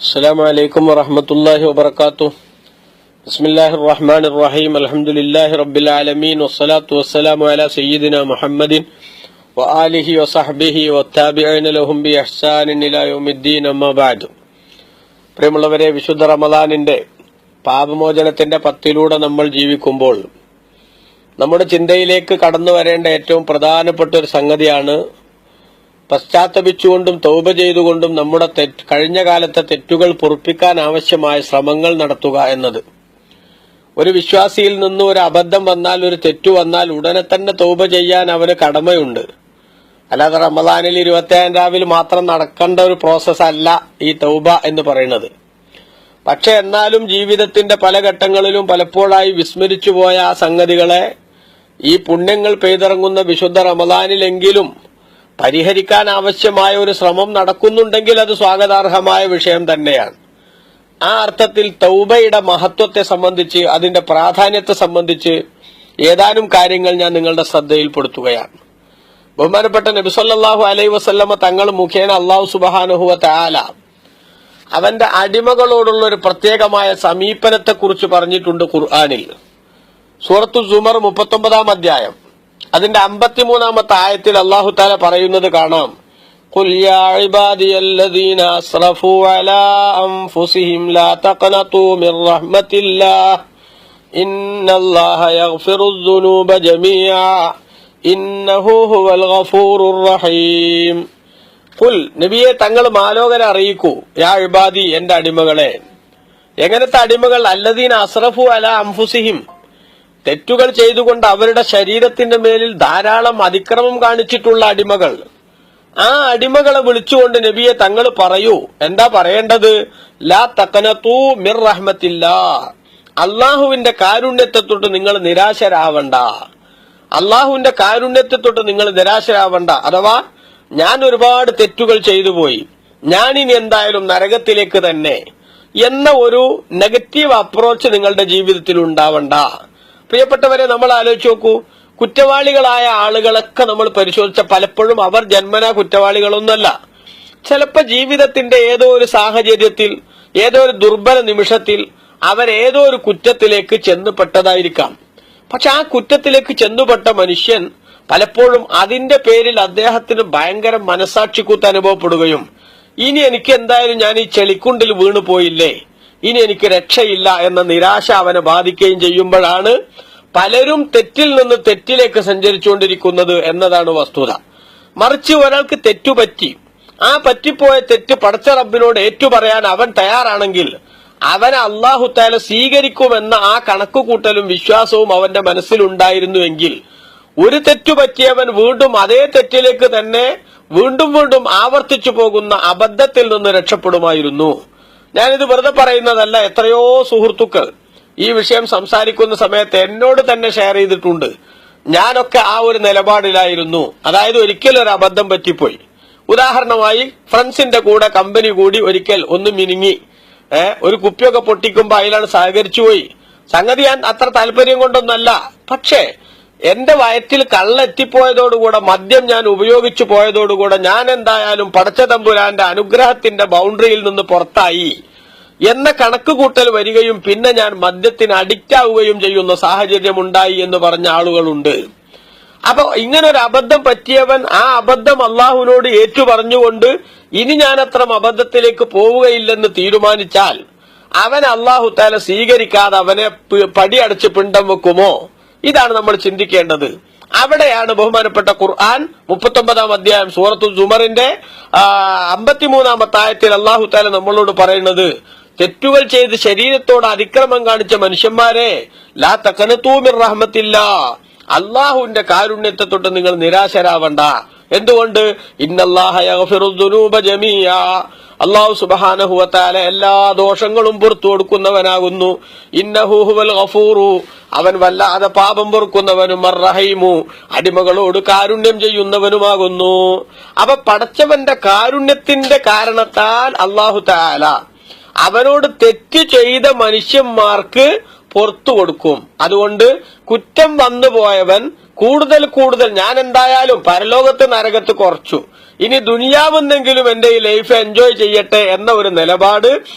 അസ്സലാമു അലൈക്കും വറഹ്മത്തുള്ളാഹി വബറകാതുഹു. ബിസ്മില്ലാഹിർ റഹ്മാനിർ റഹീം. അൽഹംദുലില്ലാഹി റബ്ബിൽ ആലമീൻ വസ്സലാത്തു വസ്സലാമു അലാ സയ്യിദിനാ മുഹമ്മദിൻ വആലിഹി വസഹ്ബിഹി വത്താബിഈന ലഹും ബിഇഹ്സാനിൻ ഇലാ യൗമിദ്ദീൻ. അമ്മാ ബഅദ്. പ്രിയമുള്ളവരെ, വിശുദ്ധ റമളാനിന്റെ പാപമോചനത്തിന്റെ പത്തിലൂടെ നമ്മൾ ജീവിക്കുമ്പോൾ നമ്മുടെ ചിന്തയിലേക്ക് കടന്നു വരേണ്ട ഏറ്റവും പ്രധാനപ്പെട്ട ഒരു സംഗതിയാണ് പശ്ചാത്തപിച്ചുകൊണ്ടും തൗബ ചെയ്തുകൊണ്ടും നമ്മുടെ കഴിഞ്ഞ കാലത്തെ തെറ്റുകൾ പൊറുപ്പിക്കാൻ ആവശ്യമായ ശ്രമങ്ങൾ നടത്തുക എന്നത്. ഒരു വിശ്വാസിയിൽ നിന്ന് ഒരു അബദ്ധം വന്നാൽ, ഒരു തെറ്റു വന്നാൽ ഉടനെ തന്നെ തൗബ ചെയ്യാൻ അവന് കടമയുണ്ട്. അല്ലാതെ റമളാനിൽ 25 രാവിൽ മാത്രം നടക്കേണ്ട ഒരു പ്രോസസ് അല്ല ഈ തൗബ എന്ന് പറയുന്നത്. പക്ഷെ എന്നാലും ജീവിതത്തിന്റെ പല ഘട്ടങ്ങളിലും പലപ്പോഴായി വിസ്മരിച്ചു പോയ ആ സംഗതികളെ ഈ പുണ്യങ്ങൾ പെയ്തിറങ്ങുന്ന വിശുദ്ധ റമളാനിലെങ്കിലും പരിഹരിക്കാൻ ആവശ്യമായ ഒരു ശ്രമം നടക്കുന്നുണ്ടെങ്കിൽ അത് സ്വാഗതാർഹമായ വിഷയം തന്നെയാണ്. ആ അർത്ഥത്തിൽ തൗബയുടെ മഹത്വത്തെ സംബന്ധിച്ച്, അതിന്റെ പ്രാധാന്യത്തെ സംബന്ധിച്ച് ഏതാനും കാര്യങ്ങൾ ഞാൻ നിങ്ങളുടെ ശ്രദ്ധയിൽപ്പെടുത്തുകയാണ്. ബഹുമാനപ്പെട്ട നബി സല്ലല്ലാഹു അലൈഹി വസല്ലമ തങ്ങൾ മുഖേന അല്ലാഹു സുബ്ഹാനഹു വ തആല അവന്റെ അടിമകളോടുള്ള ഒരു പ്രത്യേകമായ സമീപനത്തെക്കുറിച്ച് പറഞ്ഞിട്ടുണ്ട് ഖുർആനിൽ. സൂറത്തു സുമർ 39-ാം അധ്യായം അതിന്റെ 53-ാമത്തെ ആയത്തിൽ അല്ലാഹു തആല പറയുന്നത് കാണാം. ഖുൽ യാ ഇബാദിയല്ലദീന അസ്റഫൂ അലാ അൻഫുസിഹിം ലാ തഖ്നതൂ മിർ റഹ്മത്തില്ലാഹ് ഇന്നല്ലാഹ യഗ്ഫിറുദ്ദുനൂബ ജമീഅ ഇന്നഹു ഹുവൽ ഗഫൂറുർ റഹീം. ഖുൽ, നബിയെ തങ്ങൾ മാലോകരെ അറിയിക്കൂ, യാ ഇബാദി, എന്റെ അടിമകളെ. എങ്ങനത്തെ അടിമകൾ? അല്ലദീന അസ്റഫൂ അലാ അൻഫുസിഹിം, തെറ്റുകൾ ചെയ്തുകൊണ്ട് അവരുടെ ശരീരത്തിന്റെ മേലിൽ ധാരാളം അതിക്രമം കാണിച്ചിട്ടുള്ള അടിമകൾ. ആ അടിമകളെ വിളിച്ചുകൊണ്ട് നബിയെ തങ്ങൾ പറയൂ, എന്താ പറയേണ്ടത്? ലാ തഖ്നതൂ മിർ റഹ്മത്തില്ലാഹ്, അള്ളാഹുവിന്റെ കാരുണ്യത്തെ തൊട്ട് നിങ്ങൾ നിരാശരാവണ്ട. അള്ളാഹുവിന്റെ കാരുണ്യത്തെ തൊട്ട് നിങ്ങൾ നിരാശരാവണ്ട. അഥവാ ഞാൻ ഒരുപാട് തെറ്റുകൾ ചെയ്തു പോയി, ഞാനിനി എന്തായാലും നരകത്തിലേക്ക് തന്നെ എന്ന ഒരു നെഗറ്റീവ് അപ്രോച്ച് നിങ്ങളുടെ ജീവിതത്തിൽ ഉണ്ടാവണ്ട. പ്രിയപ്പെട്ടവരെ, നമ്മൾ ആലോചിച്ച് നോക്കൂ. കുറ്റവാളികളായ ആളുകളൊക്കെ നമ്മൾ പരിശോധിച്ച പലപ്പോഴും അവർ ജന്മനാ കുറ്റവാളികളൊന്നുമല്ല. ചിലപ്പോ ജീവിതത്തിന്റെ ഏതോ ഒരു സാഹചര്യത്തിൽ, ഏതോ ഒരു ദുർബല നിമിഷത്തിൽ അവരേതോ ഒരു കുറ്റത്തിലേക്ക് ചെന്നുപെട്ടതായിരിക്കാം. പക്ഷെ ആ കുറ്റത്തിലേക്ക് ചെന്നുപെട്ട മനുഷ്യൻ പലപ്പോഴും അതിന്റെ പേരിൽ അദ്ദേഹത്തിന് ഭയങ്കര മനസാക്ഷിക്കൂത്ത് അനുഭവപ്പെടുകയും, ഇനി എനിക്ക് എന്തായാലും ഞാൻ ഈ ചെളിക്കുണ്ടിൽ വീണു പോയില്ലേ, ഇനി എനിക്ക് രക്ഷയില്ല എന്ന നിരാശ അവനെ ബാധിക്കുകയും ചെയ്യുമ്പോഴാണ് പലരും തെറ്റിൽ നിന്ന് തെറ്റിലേക്ക് സഞ്ചരിച്ചുകൊണ്ടിരിക്കുന്നത് എന്നതാണ് വസ്തുത. മറിച്ച് ഒരാൾക്ക് തെറ്റുപറ്റി, ആ പറ്റിപ്പോയ തെറ്റ് പടച്ച റബ്ബിനോട് ഏറ്റുപറയാൻ അവൻ തയ്യാറാണെങ്കിൽ അവനെ അല്ലാഹു തആല സ്വീകരിക്കുമെന്ന ആ കണക്കുകൂട്ടലും വിശ്വാസവും അവന്റെ മനസ്സിലുണ്ടായിരുന്നുവെങ്കിൽ ഒരു തെറ്റുപറ്റിയവൻ വീണ്ടും അതേ തെറ്റിലേക്ക് തന്നെ വീണ്ടും വീണ്ടും ആവർത്തിച്ചു പോകുന്ന അബദ്ധത്തിൽ നിന്ന് രക്ഷപ്പെടുമായിരുന്നു. ഞാനിത് വെറുതെ പറയുന്നതല്ല. എത്രയോ സുഹൃത്തുക്കൾ ഈ വിഷയം സംസാരിക്കുന്ന സമയത്ത് എന്നോട് തന്നെ ഷെയർ ചെയ്തിട്ടുണ്ട്. ഞാനൊക്കെ ആ ഒരു നിലപാടിലായിരുന്നു. അതായത് ഒരിക്കൽ ഒരു അബദ്ധം പറ്റിപ്പോയി. ഉദാഹരണമായി, ഫ്രണ്ട്സിന്റെ കൂടെ കമ്പനി കൂടി ഒരിക്കൽ ഒന്ന് മിനുങ്ങി, ഒരു കുപ്പിയൊക്കെ പൊട്ടിക്കുമ്പോ അതിലാണ് സഹകരിച്ചു പോയി. സംഗതി ഞാൻ അത്ര താല്പര്യം കൊണ്ടൊന്നല്ല. പക്ഷേ എന്റെ വയറ്റിൽ കള്ളെത്തിപ്പോയതോടുകൂടെ, മദ്യം ഞാൻ ഉപയോഗിച്ചു പോയതോടുകൂടെ ഞാൻ എന്തായാലും പടച്ച തമ്പുരാന്റെ അനുഗ്രഹത്തിന്റെ ബൗണ്ടറിയിൽ നിന്ന് പുറത്തായി എന്ന കണക്കുകൂട്ടൽ വരികയും പിന്നെ ഞാൻ മദ്യത്തിന് അഡിക്റ്റ് ആവുകയും ചെയ്യുന്ന സാഹചര്യം ഉണ്ടായി എന്ന് പറഞ്ഞ ആളുകളുണ്ട്. അപ്പൊ ഇങ്ങനൊരു അബദ്ധം പറ്റിയവൻ ആ അബദ്ധം അള്ളാഹുവിനോട് ഏറ്റു പറഞ്ഞുകൊണ്ട് ഇനി ഞാൻ അത്ര അബദ്ധത്തിലേക്ക് പോവുകയില്ലെന്ന് തീരുമാനിച്ചാൽ അവനെ അള്ളാഹു തആല സ്വീകരിക്കാതെ അവനെ പടിയടച്ച് പിണ്ടം വെക്കുമോ? ഇതാണ് നമ്മൾ ചിന്തിക്കേണ്ടത്. അവിടെയാണ് ബഹുമാനപ്പെട്ട ഖുർആൻ 39-ാം അധ്യായം സൂറത്തു സുമറിന്റെ 53-ാമത്തെ ആയത്തിൽ അല്ലാഹു തആല നമ്മളോട് പറയുന്നത്, തെറ്റുകൾ ചെയ്ത് ശരീരത്തോട് അതിക്രമം കാണിച്ച മനുഷ്യന്മാരെ, ലാ തഖ്നതൂ മിർ റഹ്മത്തില്ലാഹ്, അല്ലാഹുവിന്റെ കാരുണ്യത്തെ തൊട്ട് നിങ്ങൾ നിരാശരാവണ്ട. എന്തുകൊണ്ട്? ഇന്നല്ലാഹ യഗ്ഫിറുദ്ദുനൂബ ജമീഅ, അല്ലാഹു സുബ്ഹാനഹു വ തആല എല്ലാ ദോഷങ്ങളും പുറത്തു കൊടുക്കുന്നവനാകുന്നു. ഇന്നഹു ഹുവൽ ഗഫൂറു, അവൻ വല്ലാതെ പാപം പൊറുക്കുന്നവനും, അർറഹീമു, അടിമകളോട് കാരുണ്യം ചെയ്യുന്നവനുമാകുന്നു. അപ്പൊ പടച്ചവന്റെ കാരുണ്യത്തിന്റെ കാരണത്താൽ അല്ലാഹു തആല അവനോട് തെറ്റ് ചെയ്ത മനുഷ്യന്മാർക്ക് പുറത്തു കൊടുക്കും. അതുകൊണ്ട് കുറ്റം വന്നുപോയവൻ കൂടുതൽ കൂടുതൽ, ഞാൻ എന്തായാലും പരലോകത്ത് നരകത്ത് കുറച്ചു, ഇനി ദുനിയാവെന്നെങ്കിലും എന്റെ ഈ ലൈഫ് എൻജോയ് ചെയ്യട്ടെ എന്ന ഒരു നിലപാട്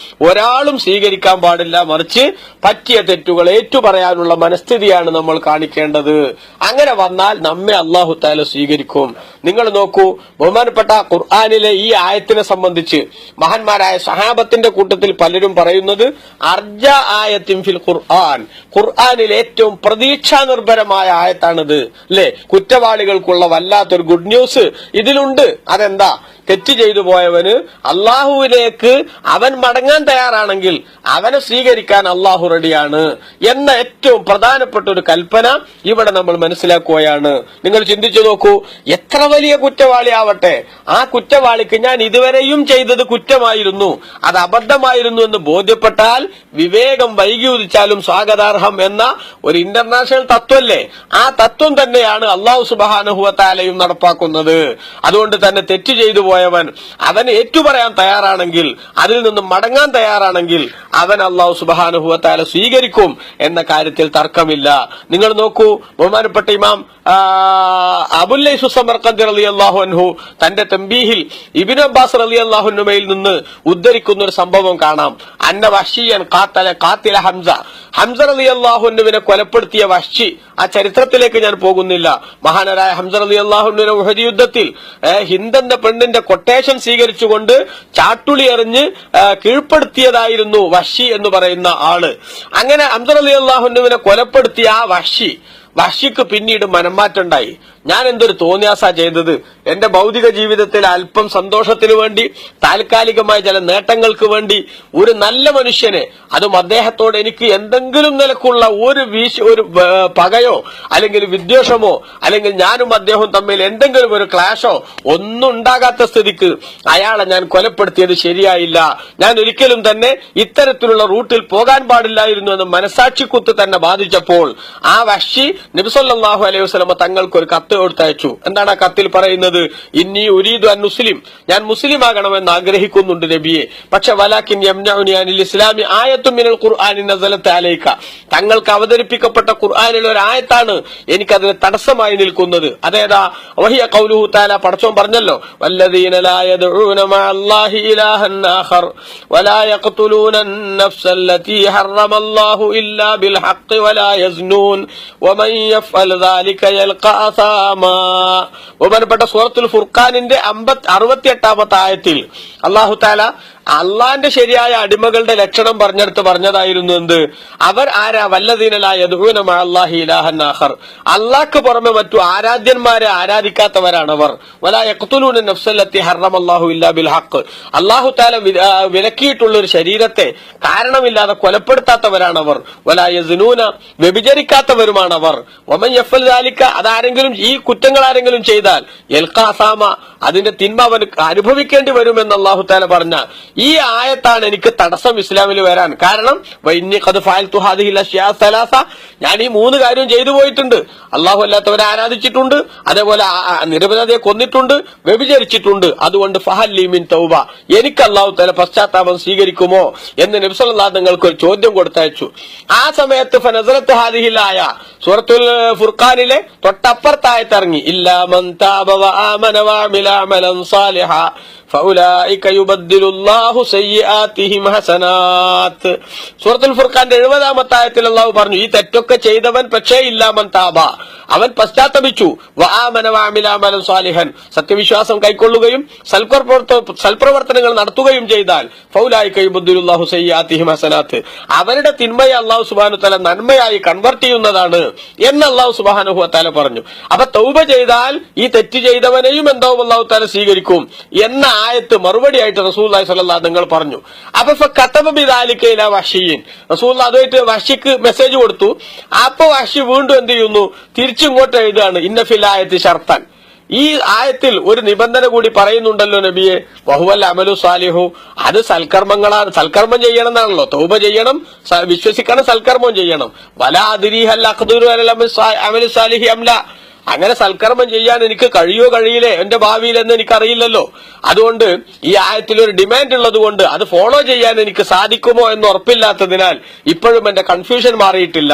ഒരാളും സ്വീകരിക്കാൻ പാടില്ല. മറിച്ച് പറ്റിയ തെറ്റുകൾ ഏറ്റുപറയാനുള്ള മനസ്ഥിതിയാണ് നമ്മൾ കാണിക്കേണ്ടത്. അങ്ങനെ വന്നാൽ നമ്മെ അല്ലാഹു തആല സ്വീകരിക്കും. നിങ്ങൾ നോക്കൂ, ബഹുമാനപ്പെട്ട ഖുർആനിലെ ഈ ആയത്തിനെ സംബന്ധിച്ച് മഹാന്മാരായ സഹാബത്തിന്റെ കൂട്ടത്തിൽ പലരും പറയുന്നത് അർജ ആയത്തിൻ ഫിൽ ഖുർആൻ, ഖുർആനിൽ ഏറ്റവും പ്രതീക്ഷാ നിർഭരമായ ആയത്താണിത്. അല്ലെ, കുറ്റവാളികൾക്കുള്ള വല്ലാത്തൊരു ഗുഡ് ന്യൂസ് ഇതിലുണ്ട്. അതെന്താ? തെറ്റ് ചെയ്തു പോയവന് അള്ളാഹുവിലേക്ക് അവൻ മടങ്ങാൻ തയ്യാറാണെങ്കിൽ അവനെ സ്വീകരിക്കാൻ അള്ളാഹു റെഡിയാണ് എന്ന ഏറ്റവും പ്രധാനപ്പെട്ട ഒരു കൽപ്പന ഇവിടെ നമ്മൾ മനസ്സിലാക്കുകയാണ്. നിങ്ങൾ ചിന്തിച്ചു നോക്കൂ, എത്ര വലിയ കുറ്റവാളിയാവട്ടെ, ആ കുറ്റവാളിക്ക് ഞാൻ ഇതുവരെയും ചെയ്തത് കുറ്റമായിരുന്നു, അത് അബദ്ധമായിരുന്നു എന്ന് ബോധ്യപ്പെട്ടാൽ വിവേകം വൈകി ഉദിച്ചാലും സ്വാഗതാർഹം എന്ന ഒരു ഇന്റർനാഷണൽ തത്വല്ലേ, ആ തത്വം തന്നെയാണ് അള്ളാഹു സുബ്ഹാനഹു വ തആലയും നടപ്പാക്കുന്നത്. അതുകൊണ്ട് തന്നെ തെറ്റ് ചെയ്തു പോയവൻ അവൻ ഏറ്റുപറയാൻ തയ്യാറാണെങ്കിൽ, അതിൽ നിന്നും മടങ്ങാൻ തയ്യാറാണെങ്കിൽ അവൻ അല്ലാഹു സുബ്ഹാനഹു വ തആല സ്വീകരിക്കും എന്ന കാര്യത്തിൽ തർക്കമില്ല. നിങ്ങൾ നോക്കൂ, ബഹുമാനപ്പെട്ട ഇമാം അബുൽ ലൈസ് സമർഖന്ദി റളിയല്ലാഹു അൻഹു തന്റെ തംബീഹിൽ ഇബ്നു അബ്ബാസ് റളിയല്ലാഹു അൻഹുമയിൽ നിന്ന് ഉദ്ധരിക്കുന്ന ഒരു സംഭവം കാണാം. അന്ന വഹ്ശിയൻ ഖാത്തില ഹംസ, ഹംസ റളിയല്ലാഹു അൻഹുവിനെ കൊലപ്പെടുത്തിയ വഹ്ശി, ആ ചരിത്രത്തിലേക്ക് ഞാൻ പോകുന്നില്ല. മഹാനരായ ഹംസ റളിയല്ലാഹു അൻഹുവിനെ ഉഹദ് യുദ്ധത്തിൽ ഹിന്ദ് എന്ന പെണ്ണിന്റെ കൊട്ടേഷൻ സ്വീകരിച്ചുകൊണ്ട് ചാട്ടുളി എറിഞ്ഞ് കീഴ്പ്പെടുത്തിയതായിരുന്നു വഹ്ശി എന്ന് പറയുന്ന ആള്. അങ്ങനെ ഹംസ റളിയല്ലാഹു അൻഹുവിനെ കൊലപ്പെടുത്തിയ ആ വഹ്ശിക്ക് പിന്നീട് മനംമാറ്റുണ്ടായി. ഞാൻ എന്തൊരു തോന്നിയാസാ ചെയ്തത്, എന്റെ ഭൗതിക ജീവിതത്തിൽ അല്പം സന്തോഷത്തിന് വേണ്ടി, താൽക്കാലികമായ ചില നേട്ടങ്ങൾക്ക് വേണ്ടി ഒരു നല്ല മനുഷ്യനെ, അതും അദ്ദേഹത്തോട് എനിക്ക് എന്തെങ്കിലും നിലക്കുള്ള ഒരു പകയോ അല്ലെങ്കിൽ വിദ്വേഷമോ അല്ലെങ്കിൽ ഞാനും അദ്ദേഹവും തമ്മിൽ എന്തെങ്കിലും ഒരു ക്ലാഷോ ഒന്നും ഉണ്ടാകാത്ത സ്ഥിതിക്ക് അയാളെ ഞാൻ കൊലപ്പെടുത്തിയത് ശരിയായില്ല, ഞാൻ ഒരിക്കലും തന്നെ ഇത്തരത്തിലുള്ള റൂട്ടിൽ പോകാൻ പാടില്ലായിരുന്നു എന്ന് മനസാക്ഷിക്കുത്ത് തന്നെ ബാധിച്ചപ്പോൾ ആ വഹ്ശി നബി സല്ലല്ലാഹു അലൈഹി വസല്ലം തങ്ങൾക്ക് ഒരു കത്ത് കൊടുത്തയച്ചു. എന്താണ് ആ കത്തിൽ പറയുന്നത്? ഇന്നി ഉരീദു അൻ മുസ്ലിം, ഞാൻ മുസ്ലിം ആകണമെന്ന് ആഗ്രഹിക്കുന്നുണ്ട് നബിയെ, പക്ഷെ വലാകിൻ യംനഉനി അനിൽ ഇസ്ലാമി ആയത്തുൻ മിനൽ ഖുർആനി നസലത് അലൈക, തങ്ങൾക്ക് അവതരിപ്പിക്കപ്പെട്ട ഖുർആനിലെ ഒരു ആയത്താണ് എനിക്കതിന് തടസ്സമായി നിൽക്കുന്നത്. അതേതാ? വഹിയ ഖൗലുഹു തആല, പടച്ചോൻ പറഞ്ഞല്ലോ, വല്ലദീന ലാ യദ്ഊന മഅല്ലാഹി ഇലാഹൻ ആഖർ വലാ യഖ്തുലൂന അൻ-നഫ്സല്ലതീ ഹറമല്ലാഹു ഇല്ലാ ബിൽ ഹഖ് വലാ യസ്നൂൻ വമൻ യഫ്അൽ ദാലിക യൽഖ അസാമാ. ബഹുമാനപ്പെട്ട സൂറത്തുൽ ഫുർഖാനിന്റെ 68-ാമത്തെ ആയത്തിൽ അല്ലാഹു തആല അള്ളാന്റെ ശരിയായ അടിമകളുടെ ലക്ഷണം പറഞ്ഞതായിരുന്നു എന്ത്? അവർ ആരാ? വല്ലദീന ലാ യദ്ഊന മഅല്ലാഹി ഇലാഹൻ ആഖർ, അള്ളാഹ്ക്ക് പുറമെ മറ്റു ആരാധ്യന്മാരെ ആരാധിക്കാത്തവരാണവർ. വലാ യഖ്തുലൂന നഫ്സല്ലത്തി ഹറമല്ലാഹു ഇല്ലാ ബിൽ ഹഖ്, അല്ലാഹു തആല വിലക്കിയിട്ടുള്ള ഒരു ശരീരത്തെ കാരണമില്ലാതെ കൊലപ്പെടുത്താത്തവരാണവർ. വലാ യസ്നൂന, വ്യഭിചരിക്കാത്തവരുമാണവർ. വമൻ യഫ്അൽ ദാലിക, അതാരെങ്കിലും ഈ കുറ്റങ്ങൾ ആരെങ്കിലും ചെയ്താൽ യൽഖ അസാമ, അതിന്റെ തിന്മ അവന് അനുഭവിക്കേണ്ടി വരുമെന്ന് അല്ലാഹു തആല പറഞ്ഞ ഈ ആയത്താണ് എനിക്ക് തടസ്സം ഇസ്ലാമിൽ വരാൻ കാരണം. വഇന്നി ഖദ് ഫഅൽതു ഹാദിഹിൽ അശ്യാ സലാസ, ഞാൻ ഈ 3 കാര്യം ചെയ്തു പോയിട്ടുണ്ട്. അല്ലാഹു അല്ലാത്തവരെ ആരാധിച്ചിട്ടുണ്ട്, അതേപോലെ നിരപരാധിയെ കൊന്നിട്ടുണ്ട്, വ്യഭിചരിച്ചിട്ടുണ്ട്. അതുകൊണ്ട് ഫഹല്ലി മിൻ തൗബ, എനിക്ക് അല്ലാഹു തആല പശ്ചാത്താപം സ്വീകരിക്കുമോ എന്ന് നബി സല്ലല്ലാഹു അലൈഹി വസല്ലം ഒരു ചോദ്യം കൊടുത്തയച്ചു. ആ സമയത്ത് ഫനസലത്ത് ഹാദിഹിൽ ആയ സൂറത്തുൽ ഫുർഖാനിലെ തൊട്ടപ്പുറത്തായത്ത് ഇറങ്ങി, ഇല്ലാ മൻ താബ വ ആമന വഅമില അമലൻ സാലിഹ ഫൗലൈക യുബദ്ദിലുല്ലാഹു സയ്യിആതിഹിം ഹസനാത്ത്. സൂറത്തുൽ ഫുർഖാന്റെ 70-ാമത്തെ ആയത്തിൽ അല്ലാഹു പറഞ്ഞു, ഈ തെറ്റൊക്കെ ചെയ്തവൻ പക്ഷേ ഇല്ലാ മൻ താബ, അവൻ പശ്ചാത്തപിച്ചു, വആമന വഅമില അമലൻ സാലിഹൻ, സത്യവിശ്വാസം കൈക്കൊള്ളുകയും സൽപ്രവർത്തനങ്ങൾ നടത്തുകയും ചെയ്താൽ ഫൗലൈക യുബദ്ദിലുല്ലാഹു സയ്യിആതിഹിം ഹസനാത്ത്, അവരുടെ തിന്മയെ അല്ലാഹു സുബ്ഹാനഹു വ തആല നന്മയായി കൺവെർട്ട് ചെയ്യുന്നതാണ് എന്ന് അല്ലാഹു സുബ്ഹാനഹു വ തആല പറഞ്ഞു. അപ്പൊ തൗബ ചെയ്താൽ ഈ തെറ്റ് ചെയ്തവനെയും എന്താവും അല്ലാഹു തആല സ്വീകരിക്കും എന്ന ആയത്ത് മറുപടിയായിട്ട് റസൂലുള്ളാഹി സ്വല്ലല്ലാഹു അലൈഹി വസല്ലം പറഞ്ഞു. അപ്പൊ ഫകതബ ബിദാലിക ഇലാ വഹ്ശിയിൻ, റസൂലുള്ളാഹി അതുമായിട്ട് വഹ്ശിക്ക് മെസ്സേജ് കൊടുത്തു. അപ്പൊ വഹ്ശി വീണ്ടും എന്ത് ചെയ്യുന്നു? തിരിച്ചിങ്ങോട്ട് എഴുതുകയാണ്, ഇന്ന ഫിൽ ആയത്തി ശർത്തൻ, ഈ ആയത്തിൽ ഒരു നിബന്ധന കൂടി പറയുന്നുണ്ടല്ലോ നബിയെ, വഹുവൽ അമലു സാലിഹു, അത് സൽക്കർമ്മങ്ങളാണ്, സൽക്കർമ്മം ചെയ്യണം എന്നാണല്ലോ, തൗബ ചെയ്യണം, വിശ്വസിക്കണം, സൽക്കർമ്മം ചെയ്യണം. വലാ അദ്രി ഹൽ അഖ്ദിറു അലൽ അമലി സാലിഹി അംല, അങ്ങനെ സൽക്കർമ്മം ചെയ്യാൻ എനിക്ക് കഴിയില്ലേ എന്റെ ഭാവിയിലെന്ന് എനിക്കറിയില്ലല്ലോ. അതുകൊണ്ട് ഈ ആയത്തിൽ ഒരു ഡിമാൻഡ് ഉള്ളത് കൊണ്ട് അത് ഫോളോ ചെയ്യാൻ എനിക്ക് സാധിക്കുമോ എന്ന് ഉറപ്പില്ലാത്തതിനാൽ ഇപ്പോഴും എന്റെ കൺഫ്യൂഷൻ മാറിയിട്ടില്ല.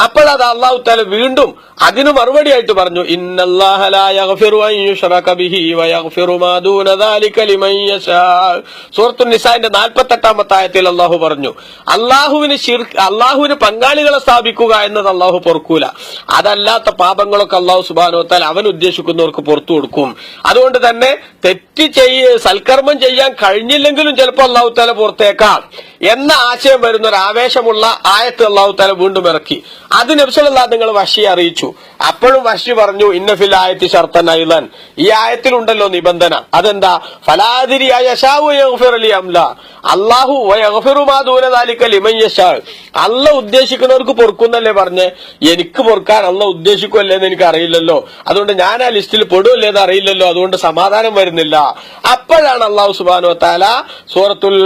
അപ്പോഴത് അള്ളാഹു തആല വീണ്ടും അതിന് മറുപടിയായിട്ട് പറഞ്ഞു, ഇന്നല്ലാഹ ലാ യഗ്ഫിറു അൻ യുശ്റക ബിഹി വയഗ്ഫിറു മാ ദൂന ദാലിക ലിമൻ യശാ. സൂറത്തുൻ നിസാഇന്റെ 48-ാമത്തെ ആയത്തിൽ അള്ളാഹു പറഞ്ഞു, അള്ളാഹുവിന് പങ്കാളികളെ സ്ഥാപിക്കുക എന്നത് അള്ളാഹു പൊറുക്കൂല. അതല്ലാത്ത പാപങ്ങളൊക്കെ അള്ളാഹു സുബ്ഹാനഹു വ തആല അവൻ ഉദ്ദേശിക്കുന്നവർക്ക് പുറത്തു കൊടുക്കും. അതുകൊണ്ട് തന്നെ സൽക്കർമ്മം ചെയ്യാൻ കഴിഞ്ഞില്ലെങ്കിലും ചിലപ്പോൾ അള്ളാഹു തആല പുറത്തേക്കാം എന്ന ആശയം വരുന്ന ഒരു ആവേശമുള്ള ആയത്ത് അള്ളാഹു തആല വീണ്ടും ഇറക്കി. അത് നബി സല്ലല്ലാഹു അലൈഹി വസല്ലം വഹ്ശിയെ അറിയിച്ചു. അപ്പോഴും വഹ്ശി പറഞ്ഞു, ഇന്ന ഫിൽ ആയത്തി ശർത്തൻ അയ്ളൻ, ഈ ആയത്തിലുണ്ടല്ലോ നിബന്ധന. അതെന്താ? ഫലാദിരി യശാഉ യഗ്ഫിറു ലി അംലാ, അല്ലാഹു വയഗ്ഫിറു മാ ദൂന ദാലിക ലിമൻ യശാ. അല്ലാഹു ഉദ്ദേശിക്കുന്നവർക്ക് പൊറുക്കുന്നല്ലേ പറഞ്ഞേ. എനിക്ക് പൊറുക്കാൻ അല്ലാഹു ഉദ്ദേശിക്കുമല്ലേ എന്ന് എനിക്ക് അറിയില്ലല്ലോ. അതുകൊണ്ട് ഞാൻ ആ ലിസ്റ്റിൽ പെടുമല്ലേ എന്ന് അറിയില്ലല്ലോ. അതുകൊണ്ട് സമാധാനം വരുന്നില്ല. അപ്പോഴാണ് അല്ലാഹു സുബ്ഹാനഹു വ തആല സൂറത്തുൽ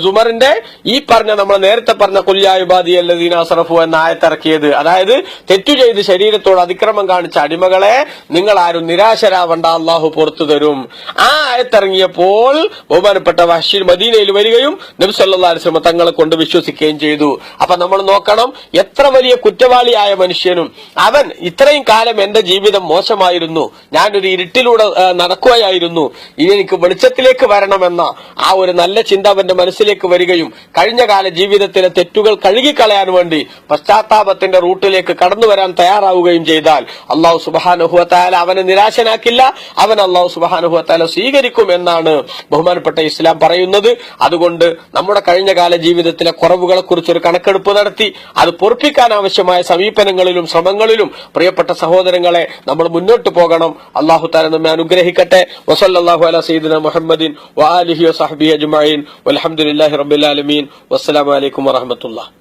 സുമറിന്റെ ഈ പറഞ്ഞ നമ്മൾ നേരത്തെ പറഞ്ഞ ഖുൽ യാ ഇബാദിയല്ലദീന അസ്റഫു എന്ന ആയത്തിറക്കിയത്. അതായത് തെറ്റു ചെയ്ത് ശരീരത്തോട് അതിക്രമം കാണിച്ച അടിമകളെ നിങ്ങൾ ആരും നിരാശരാവണ്ട, അള്ളാഹു പുറത്തു തരും. ആ ആയത്തിറങ്ങിയപ്പോൾ ബഹുമാനപ്പെട്ട വഹ്ശി മദീനയിൽ വരികയും നബി സല്ലല്ലാഹു അലൈഹി വസല്ലം തങ്ങളെ കൊണ്ട് വിശ്വസിക്കുകയും ചെയ്തു. അപ്പൊ നമ്മൾ നോക്കണം, എത്ര വലിയ കുറ്റവാളിയായ മനുഷ്യനും അവൻ ഇത്രയും കാലം എന്റെ ജീവിതം മോശമായിരുന്നു, ഞാനൊരു ഇരുട്ടിലൂടെ നടക്കുകയായിരുന്നു, ഇനി എനിക്ക് വെളിച്ചത്തിലേക്ക് വരണമെന്ന ആ ഒരു നല്ല ചിന്ത അവന്റെ മനസ്സിലേക്ക് വരികയും കഴിഞ്ഞ കാല ജീവിതത്തിലെ തെറ്റുകൾ കഴുകിക്കളയാൻ വേണ്ടി പശ്ചാത്താപത്തിന്റെ റൂട്ടിലേക്ക് കടന്നു വരാൻ തയ്യാറാവുകയും ചെയ്താൽ അല്ലാഹു സുബ്ഹാനഹു വ തആല അവനെ നിരാശനാക്കില്ല, അവൻ അല്ലാഹു സുബ്ഹാനഹു വ തആല സ്വീകരിക്കും എന്നാണ് ബഹുമാനപ്പെട്ട ഇസ്ലാം പറയുന്നത്. അതുകൊണ്ട് നമ്മുടെ കഴിഞ്ഞകാല ജീവിതത്തിലെ കുറവുകളെ കുറിച്ചൊരു കണക്കെടുപ്പ് നടത്തി അത് പൊറുപ്പിക്കാൻ ആവശ്യമായ സമീപനങ്ങളിലും ശ്രമങ്ങളിലും പ്രിയപ്പെട്ട സഹോദരങ്ങളെ നമ്മൾ മുന്നോട്ട് പോകണം. അല്ലാഹു തആല നമ്മെ അനുഗ്രഹിക്കട്ടെ. വസല്ലല്ലാഹു അലാ സയ്യിദിന മുഹമ്മദിൻ വആലിഹി വസഹ്ബിഹി അജ്മഈൻ വൽഹംദുലില്ലാഹി റബ്ബിൽ ആലമീൻ. വസ്സലാമു അലൈക്കും വറഹ്മത്തുള്ളാഹി.